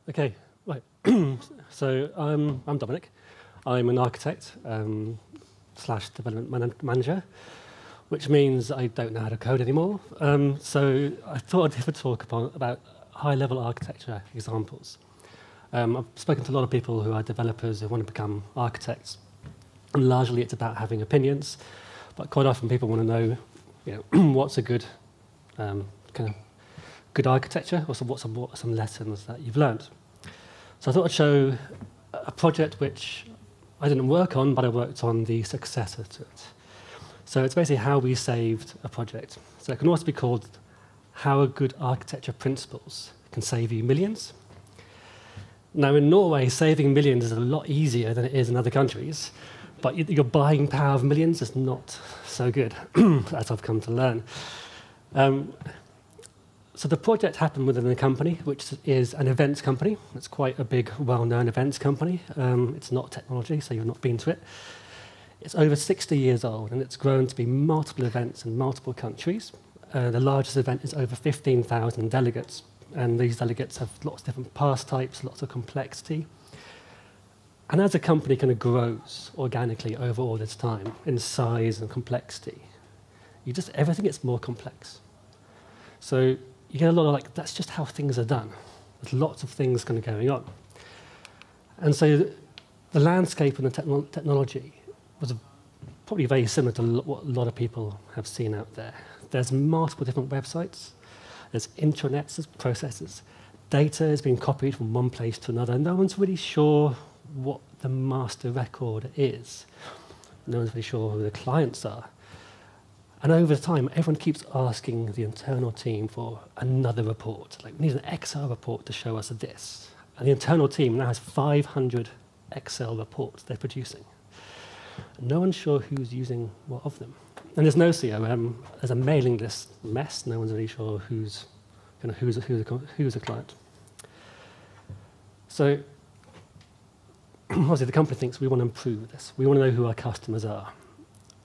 Okay, right. So I'm Dominic. I'm an architect slash development manager, which means I don't know how to code anymore. So I thought I'd give a talk about high-level architecture examples. I've spoken to a lot of people who are developers who want to become architects, and largely it's about having opinions, but quite often people want to know, what's a good good architecture, or what are some lessons that you've learned. So I thought I'd show a project which I didn't work on, but I worked on the successor to it. So it's basically how we saved a project. So it can also be called how a good architecture principles can save you millions. Now in Norway, saving millions is a lot easier than it is in other countries, but your buying power of millions is not so good, as I've come to learn. So the project happened within a company, which is an events company. It's quite a big, well-known events company. It's not technology, so you've not been to it. It's over 60 years old, and it's grown to be multiple events in multiple countries. The largest event is over 15,000 delegates, and these delegates have lots of different pass types, lots of complexity. And as a company kind of grows organically over all this time in size and complexity, everything gets more complex. So you get a lot of that's just how things are done. There's lots of things kind of going on. And so the landscape and the technology was probably very similar to what a lot of people have seen out there. There's multiple different websites. There's intranets, there's processes. Data is being copied from one place to another. No one's really sure what the master record is. No one's really sure who the clients are. And over time, everyone keeps asking the internal team for another report. Like, we need an Excel report to show us this. And the internal team now has 500 Excel reports they're producing. And no one's sure who's using what of them. And there's no CRM. There's a mailing list mess. No one's really sure who's a client. So obviously the company thinks we want to improve this. We want to know who our customers are.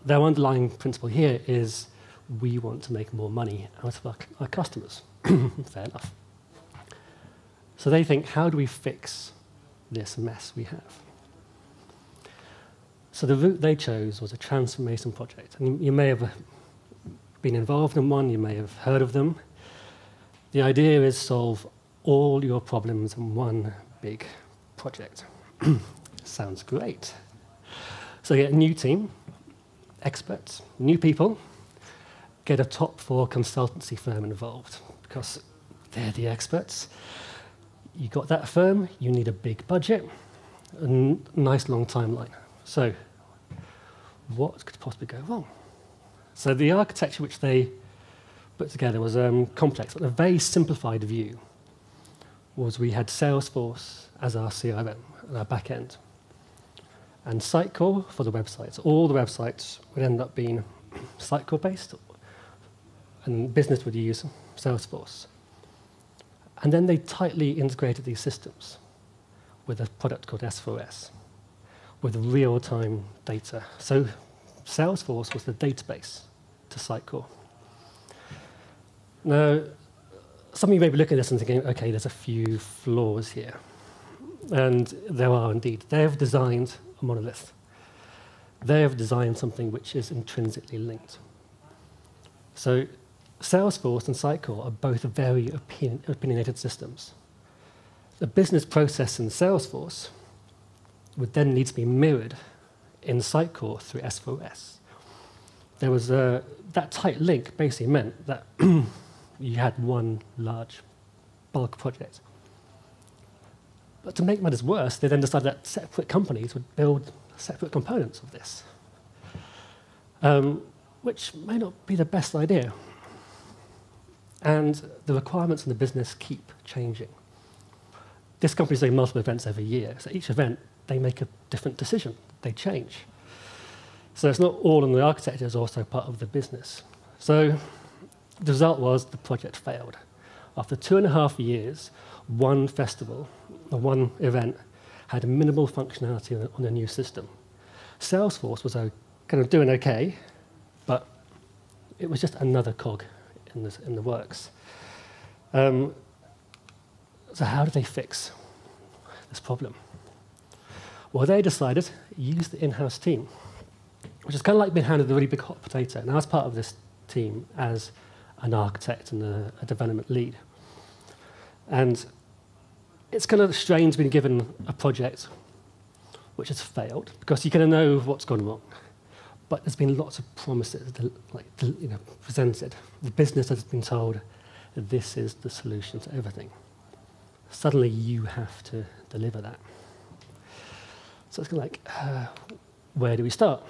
Their underlying principle here is we want to make more money out of our customers. Fair enough. So they think, how do we fix this mess we have? So the route they chose was a transformation project. And you may have been involved in one, you may have heard of them. The idea is solve all your problems in one big project. Sounds great. So you get a new team, experts, new people, get a top 4 consultancy firm involved because they're the experts. You got that firm, you need a big budget, a nice long timeline. So what could possibly go wrong? So the architecture which they put together was complex, but a very simplified view was we had Salesforce as our CRM, our back end, and Sitecore for the websites. All the websites would end up being Sitecore based, and business would use Salesforce. And then they tightly integrated these systems with a product called S4S, with real-time data. So Salesforce was the database to Sitecore. Now, some of you may be looking at this and thinking, okay, there's a few flaws here. And there are indeed. They have designed a monolith. They have designed something which is intrinsically linked. So Salesforce and Sitecore are both very opinionated systems. The business process in Salesforce would then need to be mirrored in Sitecore through S4S. There was that tight link basically meant that you had one large bulk project. But to make matters worse, they then decided that separate companies would build separate components of this, which may not be the best idea. And the requirements in the business keep changing. This company's doing multiple events every year, so each event, they make a different decision. They change. So it's not all in the architecture, it's also part of the business. So the result was the project failed. After 2.5 years, one festival, or one event, had minimal functionality on the new system. Salesforce was kind of doing okay, but it was just another cog in the works. So how do they fix this problem? Well, they decided use the in-house team, which is kind of like being handed a really big hot potato. And I was part of this team as an architect and a development lead. And it's kind of strange being given a project which has failed, because you kind of know what's gone wrong. But there's been lots of promises presented. The business has been told that this is the solution to everything. Suddenly you have to deliver that. So it's kind of like, where do we start?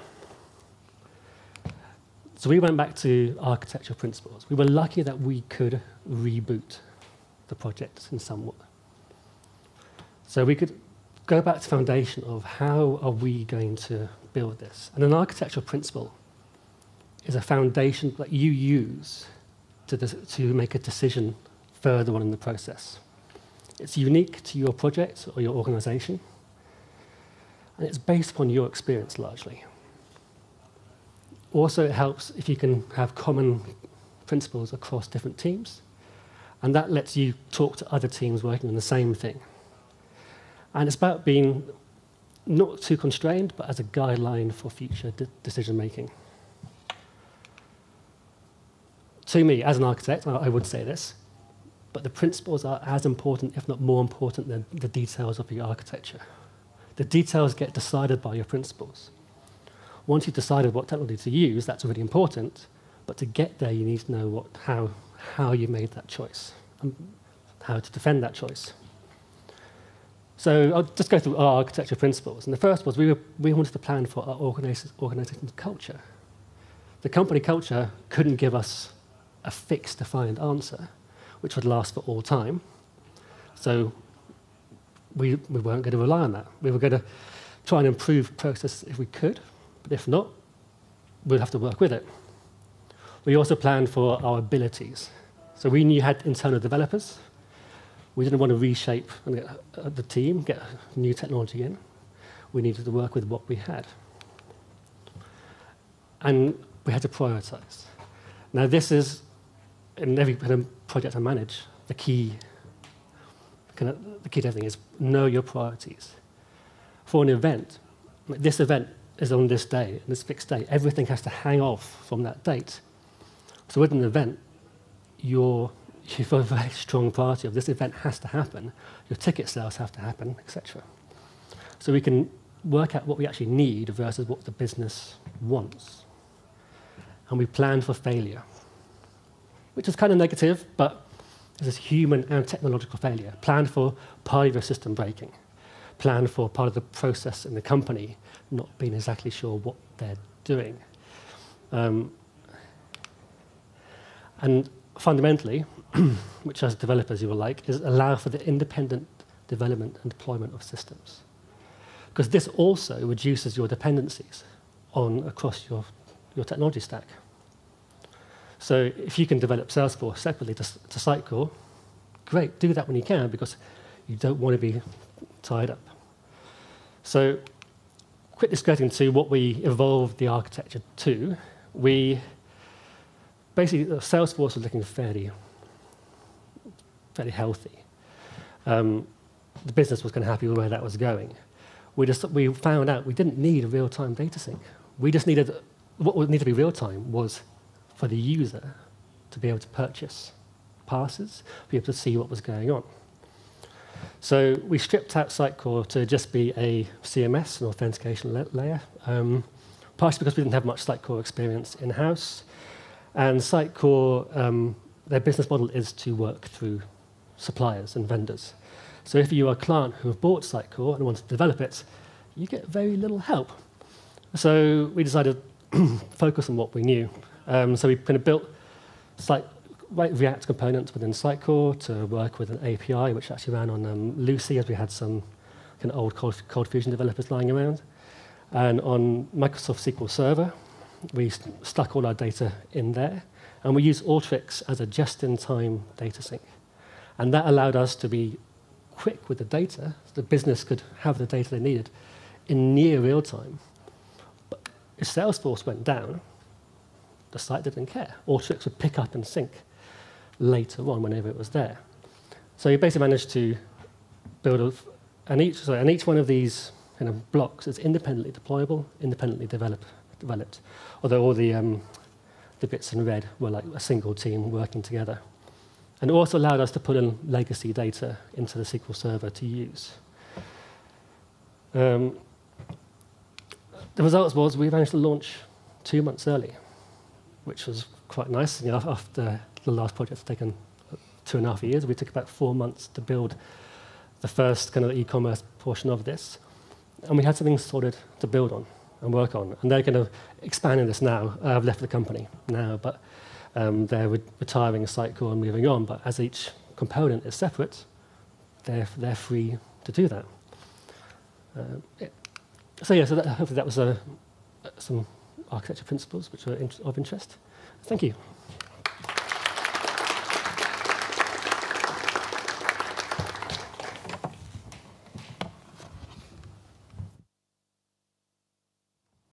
So we went back to architectural principles. We were lucky that we could reboot the project in some way. So we could go back to the foundation of how are we going to build this. And an architectural principle is a foundation that you use to make a decision further on in the process. It's unique to your project or your organization, and it's based upon your experience largely. Also, it helps if you can have common principles across different teams, and that lets you talk to other teams working on the same thing. And it's about being not too constrained, but as a guideline for future decision-making. To me, as an architect, I would say this, but the principles are as important, if not more important, than the details of your architecture. The details get decided by your principles. Once you've decided what technology to use, that's really important, but to get there, you need to know how you made that choice and how to defend that choice. So I'll just go through our architecture principles. And the first was we wanted to plan for our organization's culture. The company culture couldn't give us a fixed, defined answer, which would last for all time. So we weren't going to rely on that. We were going to try and improve process if we could, but if not, we'd have to work with it. We also planned for our abilities. So we knew you had internal developers. We didn't want to reshape the team, get new technology in. We needed to work with what we had. And we had to prioritize. Now, this is, in every kind of project I manage, the key to everything is know your priorities. For an event, this event is on this day, this fixed day. Everything has to hang off from that date. So with an event, you've got a very strong priority of this event has to happen, your ticket sales have to happen, etc. So we can work out what we actually need versus what the business wants. And we plan for failure, which is kind of negative, but this is human and technological failure. Plan for part of your system breaking. Plan for part of the process in the company not being exactly sure what they're doing. And fundamentally, which as developers you will like, is allow for the independent development and deployment of systems. Because this also reduces your dependencies across your technology stack. So if you can develop Salesforce separately to Sitecore, great, do that when you can, because you don't want to be tied up. So quickly skirting to what we evolved the architecture to, basically, Salesforce was looking fairly healthy. The business was kind of happy with where that was going. We found out we didn't need a real-time data sync. We just needed, what would need to be real-time was for the user to be able to purchase passes, be able to see what was going on. So we stripped out Sitecore to just be a CMS, an authentication layer, partially because we didn't have much Sitecore experience in-house. And Sitecore, their business model is to work through suppliers and vendors. So if you are a client who have bought Sitecore and want to develop it, you get very little help. So we decided to focus on what we knew. So we kind of built React components within Sitecore to work with an API, which actually ran on Lucy, as we had some kind of old Cold Fusion developers lying around. And on Microsoft SQL Server, we stuck all our data in there, and we used Alteryx as a just-in-time data sync. And that allowed us to be quick with the data, so the business could have the data they needed in near real time. But if Salesforce went down, the site didn't care. Alteryx would pick up and sync later on whenever it was there. So you basically managed to build and each one of these kind of blocks is independently deployable, independently developed. Although all the bits in red were like a single team working together. And it also allowed us to put in legacy data into the SQL Server to use. The results was we managed to launch 2 months early, which was quite nice. You know, after the last project had taken 2.5 years, we took about 4 months to build the first kind of e-commerce portion of this. And we had something solid to build on and work on. And they're kind of expanding this now. I've left the company now, but they're retiring Sitecore and moving on. But as each component is separate, they're free to do that. So hopefully that was some architecture principles which were of interest. Thank you.